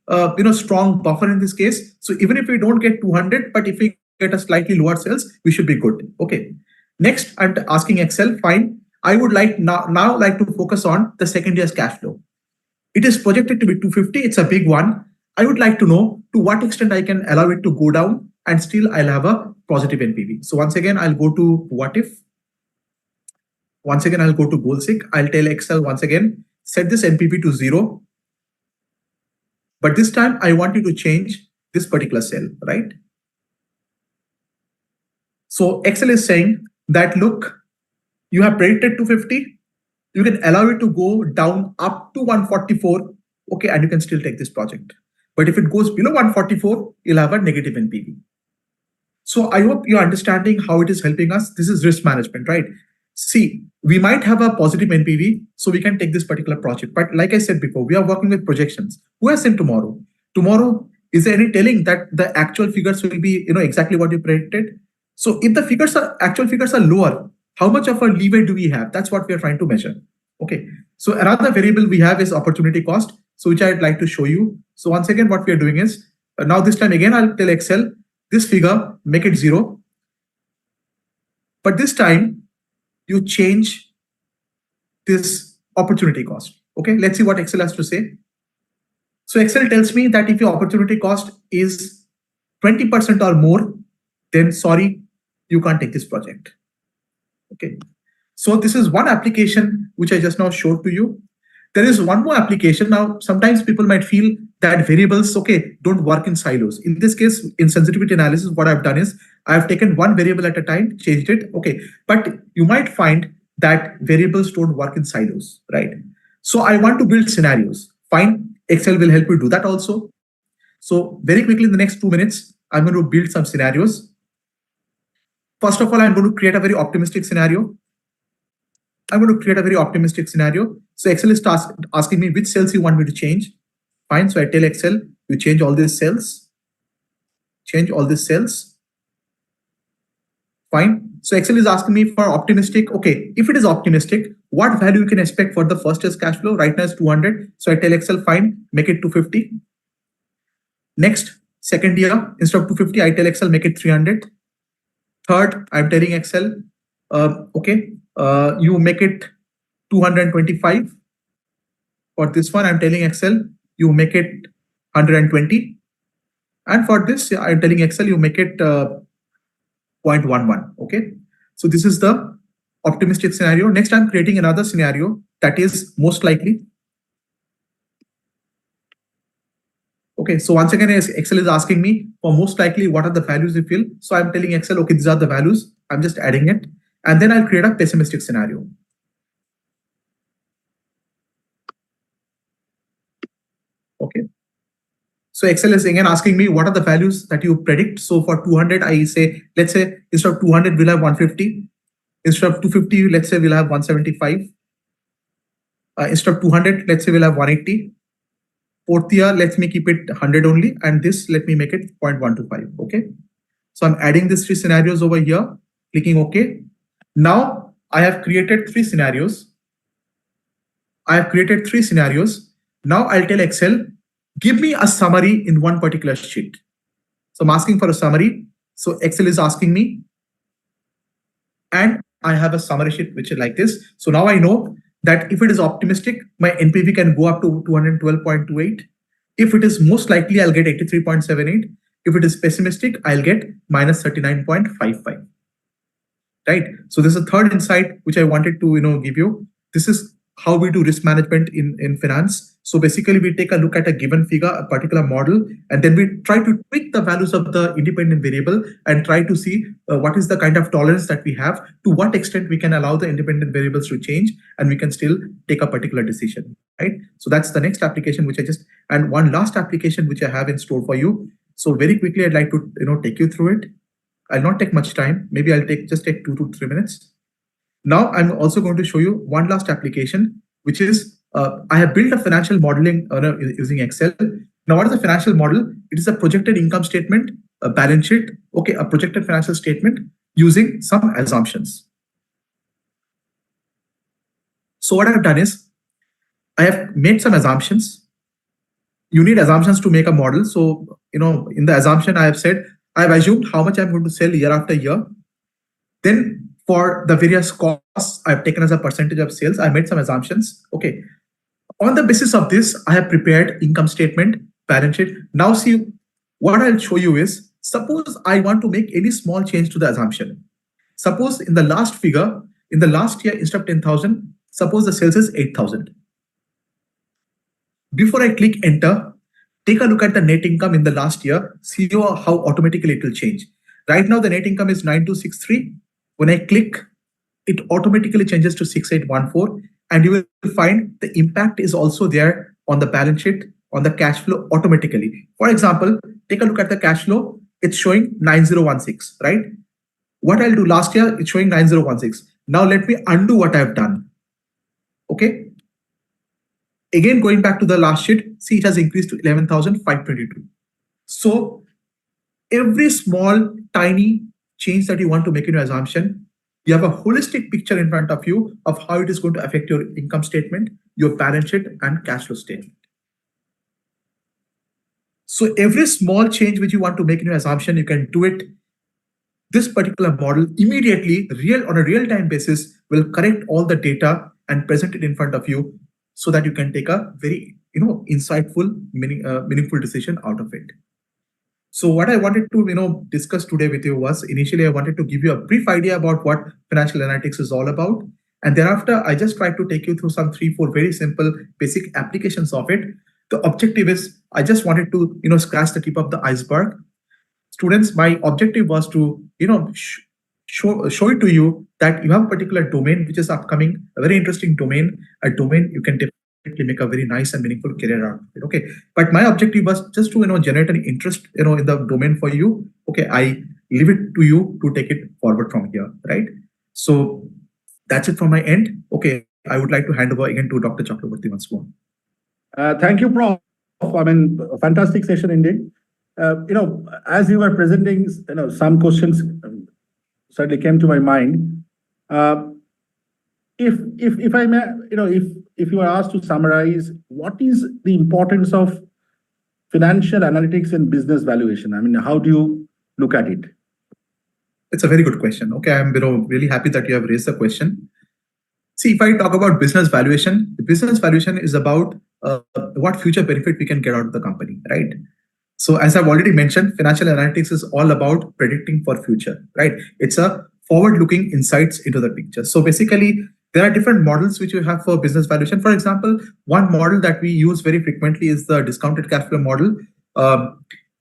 strong buffer in this case. So even if we don't get 200, but if we get a slightly lower sales, we should be good. Okay. Next, I'm asking Excel, fine. I would now like to focus on the second year's cash flow. It is projected to be 250. It's a big one. I would like to know to what extent I can allow it to go down and still I'll have a positive NPV. So once again, I'll go to what if. Once again, I'll go to goal seek. I'll tell Excel once again, set this NPV to 0. But this time I want you to change this particular cell, right? So Excel is saying that, look, you have predicted 250. You can allow it to go down up to 144. Okay, and you can still take this project. But if it goes below 144, you'll have a negative NPV. So I hope you're understanding how it is helping us. This is risk management, right? See, we might have a positive NPV, so we can take this particular project. But like I said before, we are working with projections. Who has seen tomorrow? Tomorrow, is there any telling that the actual figures will be exactly what you predicted? So if the actual figures are lower, how much of a leeway do we have? That's what we are trying to measure. Okay. So another variable we have is opportunity cost, so which I'd like to show you. So once again, what we are doing is, now this time again, I'll tell Excel, this figure, make it 0. But this time, you change this opportunity cost. Okay, let's see what Excel has to say. So Excel tells me that if your opportunity cost is 20% or more, then sorry, you can't take this project. Okay, so this is one application which I just now showed to you. There is one more application. Now, sometimes people might feel that variables, okay, don't work in silos. In this case, in sensitivity analysis, what I've done is I've taken one variable at a time, changed it. Okay, but you might find that variables don't work in silos, right? So I want to build scenarios. Fine, Excel will help you do that also. So very quickly in the next 2 minutes, I'm going to build some scenarios. First of all, I'm going to create a very optimistic scenario. I'm going to create a very optimistic scenario. So Excel is asking me which cells you want me to change. Fine. So I tell Excel, you change all these cells. Change all these cells. Fine. So Excel is asking me for optimistic. Okay, if it is optimistic, what value you can expect for the first year's cash flow? Right now it's 200. So I tell Excel, fine, make it 250. Next, second year, instead of 250, I tell Excel, make it 300. Third, I'm telling Excel, you make it 225. For this one, I'm telling Excel, you make it 120. And for this, I'm telling Excel, you make it 0.11. Okay. So this is the optimistic scenario. Next, I'm creating another scenario that is most likely. Okay, so once again, Excel is asking me for most likely what are the values you feel. So I'm telling Excel, okay, these are the values. I'm just adding it. And then I'll create a pessimistic scenario. Okay. So Excel is again asking me what are the values that you predict. So for 200, I say, let's say instead of 200, we'll have 150. Instead of 250, let's say we'll have 175. Instead of 200, let's say we'll have 180. Fourth year, let me keep it 100 only. And this, let me make it 0.125. Okay. So I'm adding these 3 scenarios over here, clicking OK. Now I have created 3 scenarios. Now I'll tell Excel, give me a summary in one particular sheet. So I'm asking for a summary. So Excel is asking me, and I have a summary sheet which is like this. So now I know that if it is optimistic, my NPV can go up to 212.28. If it is most likely, I'll get 83.78. If it is pessimistic, I'll get minus 39.55. right? So there's a third insight which I wanted to give you. This is how we do risk management in finance. So basically, we take a look at a given figure, a particular model, and then we try to tweak the values of the independent variable and try to see what is the kind of tolerance that we have, to what extent we can allow the independent variables to change, and we can still take a particular decision, right? So that's the next application which and one last application which I have in store for you. So very quickly, I'd like to take you through it. I'll not take much time. Maybe I'll just take 2 to 3 minutes. Now, I'm also going to show you one last application, which is I have built a financial modeling using Excel. Now, what is a financial model? It is a projected income statement, a balance sheet, okay, a projected financial statement using some assumptions. So what I've done is I have made some assumptions. You need assumptions to make a model. So, in the assumption, I have said, I've assumed how much I'm going to sell year after year. Then for the various costs I've taken as a percentage of sales, I made some assumptions. Okay. On the basis of this, I have prepared income statement, balance sheet. Now see, what I'll show you is, suppose I want to make any small change to the assumption. Suppose in the last figure, in the last year, instead of 10,000, suppose the sales is 8,000. Before I click enter, take a look at the net income in the last year, see how automatically it will change. Right now, the net income is 9263. When I click, it automatically changes to 6814, and you will find the impact is also there on the balance sheet, on the cash flow automatically. For example, take a look at the cash flow. It's showing 9016, right? What I'll do last year, it's showing 9016. Now let me undo what I've done. Okay. Again, going back to the last sheet, see it has increased to 11,522. So every small, tiny change that you want to make in your assumption, you have a holistic picture in front of you of how it is going to affect your income statement, your balance sheet, and cash flow statement. So every small change which you want to make in your assumption, you can do it. This particular model immediately, on a real-time basis, will correct all the data and present it in front of you so that you can take a very insightful, meaningful decision out of it. So what I wanted to discuss today with you was, initially I wanted to give you a brief idea about what financial analytics is all about, and thereafter I just tried to take you through some 3-4 very simple basic applications of it. The objective is, I just wanted to scratch the tip of the iceberg. Students, my objective was to show it to you that you have a particular domain which is upcoming, a very interesting domain, a domain you can make a very nice and meaningful career out of it. Okay, but my objective was just to generate an interest in the domain for you. Okay, I leave it to you to take it forward from here, right? So that's it from my end. Okay, I would like to hand over again to Dr. Chakrabarti once more. Thank you, Prof. I mean, a fantastic session indeed. As you were presenting, some questions certainly came to my mind. If I may, if you are asked to summarize, what is the importance of financial analytics in business valuation? I mean, how do you look at it? It's a very good question. Okay, I'm really happy that you have raised the question. See, if I talk about business valuation is about what future benefit we can get out of the company, right? So as I've already mentioned, financial analytics is all about predicting for future, right? It's a forward-looking insights into the picture. So basically, there are different models which you have for business valuation. For example, one model that we use very frequently is the discounted cash flow model.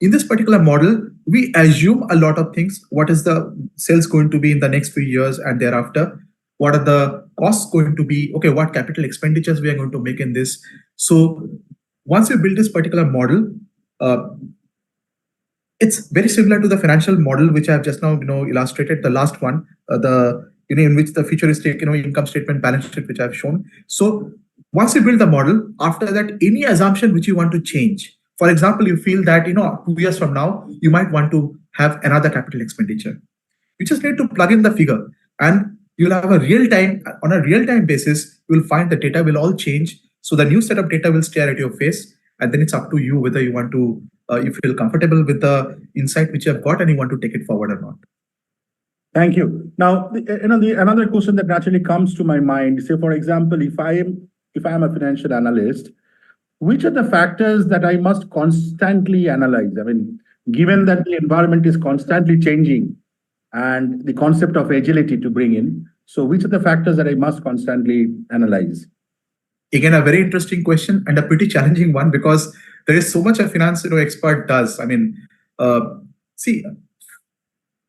In this particular model, we assume a lot of things. What is the sales going to be in the next few years and thereafter? What are the costs going to be? Okay, what capital expenditures we are going to make in this? So once you build this particular model, it's very similar to the financial model which I have just now illustrated, the last one, in which the futuristic income statement, balance sheet which I have shown. So once you build the model, after that, any assumption which you want to change, for example, you feel that 2 years from now you might want to have another capital expenditure. You just need to plug in the figure, and you'll have on a real-time basis, you'll find the data will all change. So the new set of data will stare at your face, and then it's up to you whether you want to, you feel comfortable with the insight which you have got and you want to take it forward or not. Thank you. Now, another question that naturally comes to my mind, say, for example, if I am a financial analyst, which are the factors that I must constantly analyze? I mean, given that the environment is constantly changing, and the concept of agility to bring in. So which are the factors that I must constantly analyze? Again, a very interesting question and a pretty challenging one, because there is so much a finance expert does. I mean, see,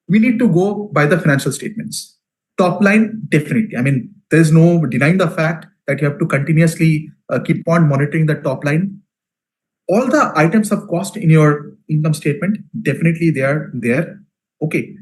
we need to go by the financial statements. Top line, definitely. I mean, there's no denying the fact that you have to continuously keep on monitoring the top line. All the items of cost in your income statement, definitely they are there. Okay.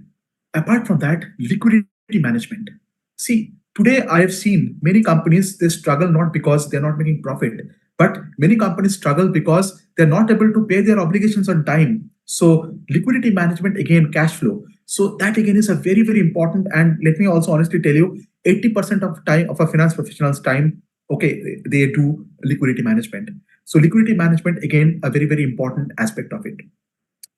Apart from that, liquidity management. See, today I have seen many companies, they struggle not because they're not making profit, but many companies struggle because they're not able to pay their obligations on time. So liquidity management, again, cash flow. So that again is a very, very important. And let me also honestly tell you, 80% of time of a finance professional's time, okay, they do liquidity management. So liquidity management, again, a very, very important aspect of it.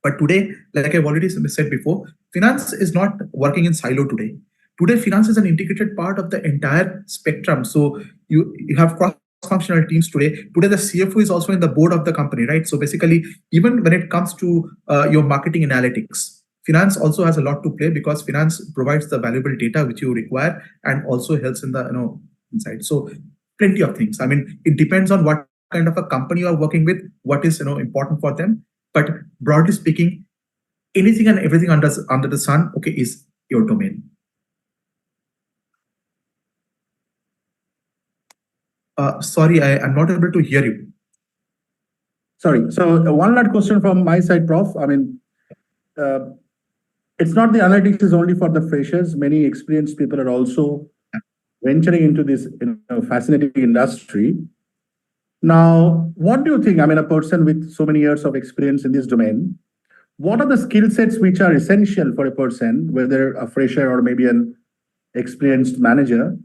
But today, like I've already said before, finance is not working in silo today. Today, finance is an integrated part of the entire spectrum. So you have cross-functional teams today. Today, the CFO is also in the board of the company, right? So basically, even when it comes to your marketing analytics, finance also has a lot to play, because finance provides the valuable data which you require and also helps in the inside. So plenty of things. I mean, it depends on what kind of a company you are working with, what is important for them. But broadly speaking, anything and everything under the sun, okay, is your domain. Sorry, I'm not able to hear you. Sorry. So one last question from my side, Prof. I mean, it's not the analytics is only for the freshers. Many experienced people are also venturing into this fascinating industry. Now, what do you think? I mean, a person with so many years of experience in this domain, what are the skill sets which are essential for a person, whether a fresher or maybe an experienced manager,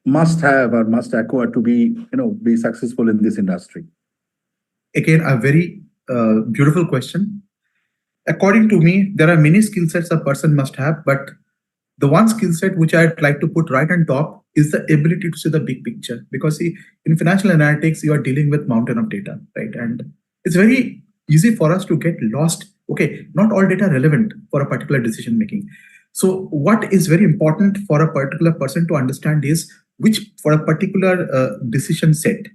must have or must acquire to be successful in this industry? Again, a very beautiful question. According to me, there are many skill sets a person must have, but the one skill set which I'd like to put right on top is the ability to see the big picture. Because see, in financial analytics, you are dealing with mountain of data, right? And it's very easy for us to get lost. Okay, not all data relevant for a particular decision making. So what is very important for a particular person to understand is which, for a particular decision set,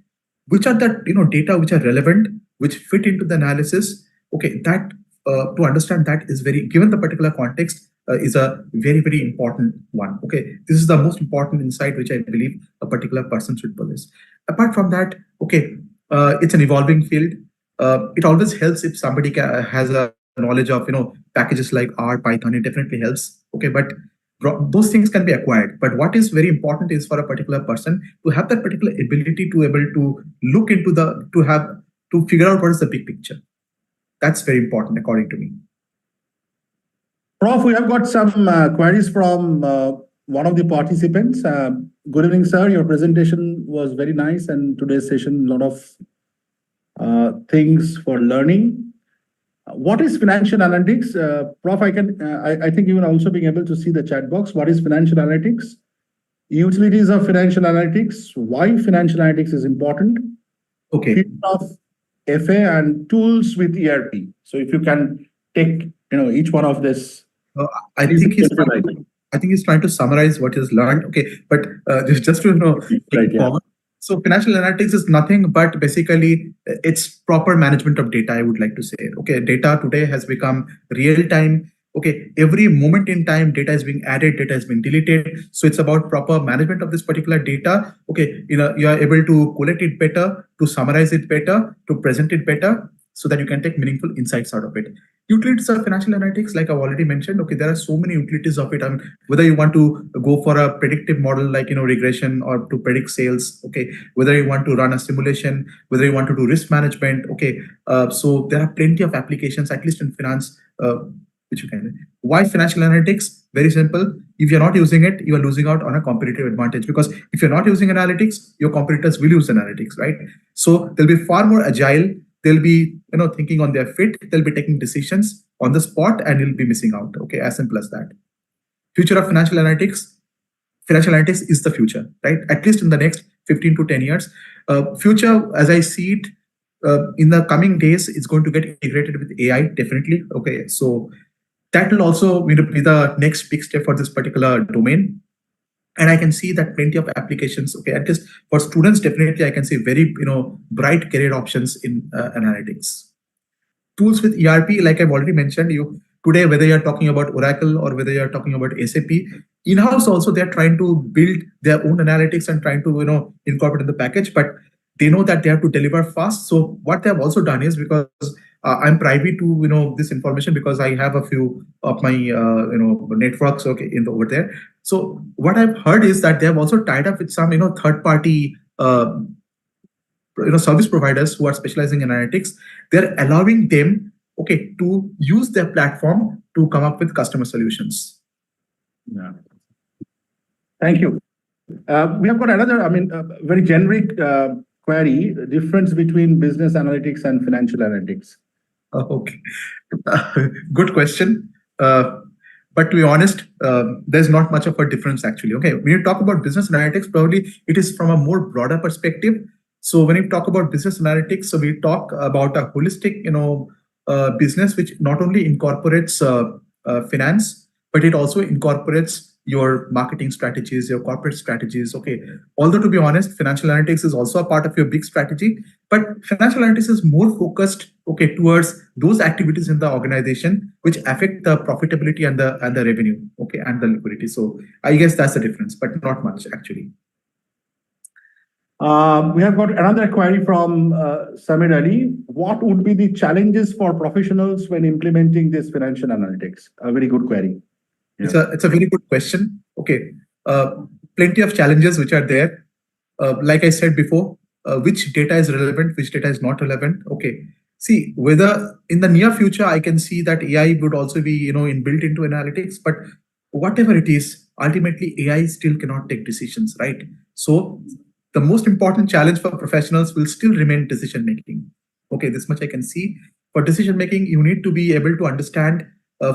which are the data which are relevant, which fit into the analysis. Okay, that to understand that is very, given the particular context, is a very, very important one. Okay, this is the most important insight which I believe a particular person should possess. Apart from that, okay, it's an evolving field. It always helps if somebody has a knowledge of packages like R, Python. It definitely helps. Okay, but those things can be acquired. But what is very important is for a particular person to have that particular ability to able to look into to figure out what is the big picture. That's very important according to me. Prof, we have got some queries from one of the participants. Good evening, sir. Your presentation was very nice, and today's session, a lot of things for learning. What is financial analytics? Prof, I think you will also be able to see the chat box. What is financial analytics? Utilities of financial analytics, why financial analytics is important. Okay. Field of FA and tools with ERP. So if you can take each one of this. I think he's trying to summarize what he's learned. Okay, but just to right, yeah. forward. So financial analytics is nothing but basically it's proper management of data, I would like to say. Okay, data today has become real time. Okay, every moment in time, data is being added, data is being deleted. So it's about proper management of this particular data. Okay, you are able to collect it better, to summarize it better, to present it better, so that you can take meaningful insights out of it. Utilities of financial analytics, like I've already mentioned, okay, there are so many utilities of it. I mean, whether you want to go for a predictive model like regression or to predict sales, okay, whether you want to run a simulation, whether you want to do risk management, okay, so there are plenty of applications, at least in finance, which you can. Why financial analytics? Very simple. If you're not using it, you are losing out on a competitive advantage, because if you're not using analytics, your competitors will use analytics, right? So they'll be far more agile. They'll be thinking on their feet. They'll be taking decisions on the spot, and you'll be missing out. Okay, as simple as that. Future of financial analytics. Financial analytics is the future, right? At least in the next 15 to 10 years. Future, as I see it, in the coming days, it's going to get integrated with AI, definitely. Okay, so that will also be the next big step for this particular domain. And I can see that plenty of applications. Okay, at least for students, definitely I can see very bright career options in analytics. Tools with ERP, like I've already mentioned, today, whether you're talking about Oracle or whether you're talking about SAP, in-house also they're trying to build their own analytics and trying to incorporate in the package, but they know that they have to deliver fast. So what they have also done is, because I'm privy to this information, because I have a few of my networks over there. So what I've heard is that they have also tied up with some third-party service providers who are specializing in analytics. They're allowing them to use their platform to come up with customer solutions. Yeah. Thank you. We have got another, very generic query: difference between business analytics and financial analytics. Okay, good question. But to be honest, there's not much of a difference actually. Okay, when you talk about business analytics, probably it is from a more broader perspective. So when you talk about business analytics, so we talk about a holistic, business which not only incorporates finance, but it also incorporates your marketing strategies, your corporate strategies. Okay, although to be honest, financial analytics is also a part of your big strategy, but financial analytics is more focused towards those activities in the organization which affect the profitability and the revenue, and the liquidity. So I guess that's the difference, but not much actually. We have got another query from Samir Ali. What would be the challenges for professionals when implementing this financial analytics? A very good query. Yeah. It's a very good question. Okay, plenty of challenges which are there. Like I said before, which data is relevant, which data is not relevant. Okay, see, whether in the near future I can see that AI would also be inbuilt into analytics, but whatever it is, ultimately AI still cannot take decisions, right? So the most important challenge for professionals will still remain decision making. Okay, this much I can see. For decision making, you need to be able to understand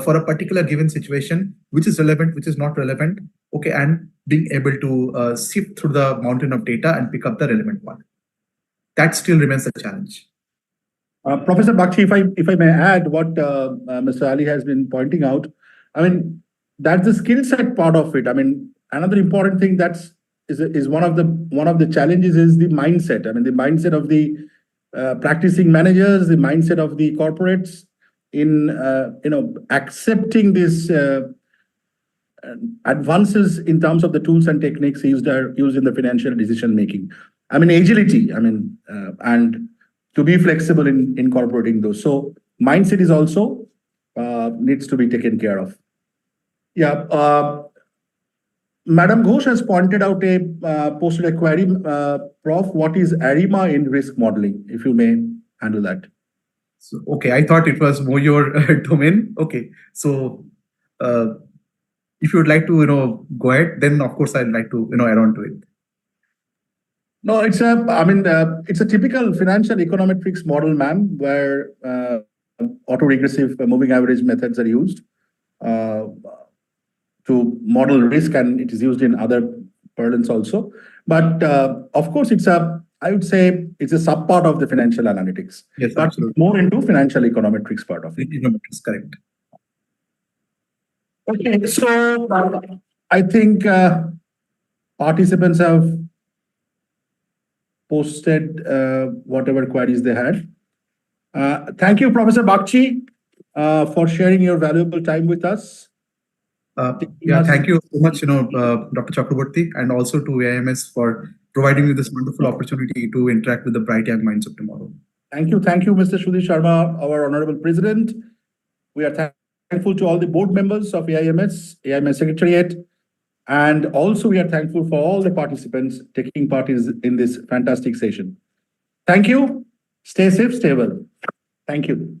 for a particular given situation which is relevant, which is not relevant. Okay, and being able to sift through the mountain of data and pick up the relevant one. That still remains a challenge. Professor Bagchi, if I may add what Mr. Ali has been pointing out, that's the skill set part of it. Another important thing is one of the challenges is the mindset. The mindset of the practicing managers, the mindset of the corporates in accepting this advances in terms of the tools and techniques used in the financial decision making. Agility. And to be flexible in incorporating those. So mindset is also needs to be taken care of. Yeah. Madam Ghosh has posted a query. Prof, what is ARIMA in risk modeling? If you may handle that. So, okay, I thought it was more your domain. Okay, so if you would like to go ahead, then of course I'd like to add on to it. No, it's a typical financial econometrics model, ma'am, where autoregressive moving average methods are used to model risk, and it is used in other parlance also. But of course, I would say it's a sub part of the financial analytics. Yes, but absolutely. More into financial econometrics part of it. Econometrics, correct. Okay, so I think participants have posted whatever queries they had. Thank you, Professor Bagchi, for sharing your valuable time with us. Yeah, thank you so much, Dr. Chakrabarti, and also to AIMS for providing me this wonderful opportunity to interact with the bright young minds of tomorrow. Thank you, Mr. Sudhir Sharma, our Honorable President. We are thankful to all the board members of AIMS Secretariat, and also we are thankful for all the participants taking part in this fantastic session. Thank you. Stay safe, stay well. Thank you.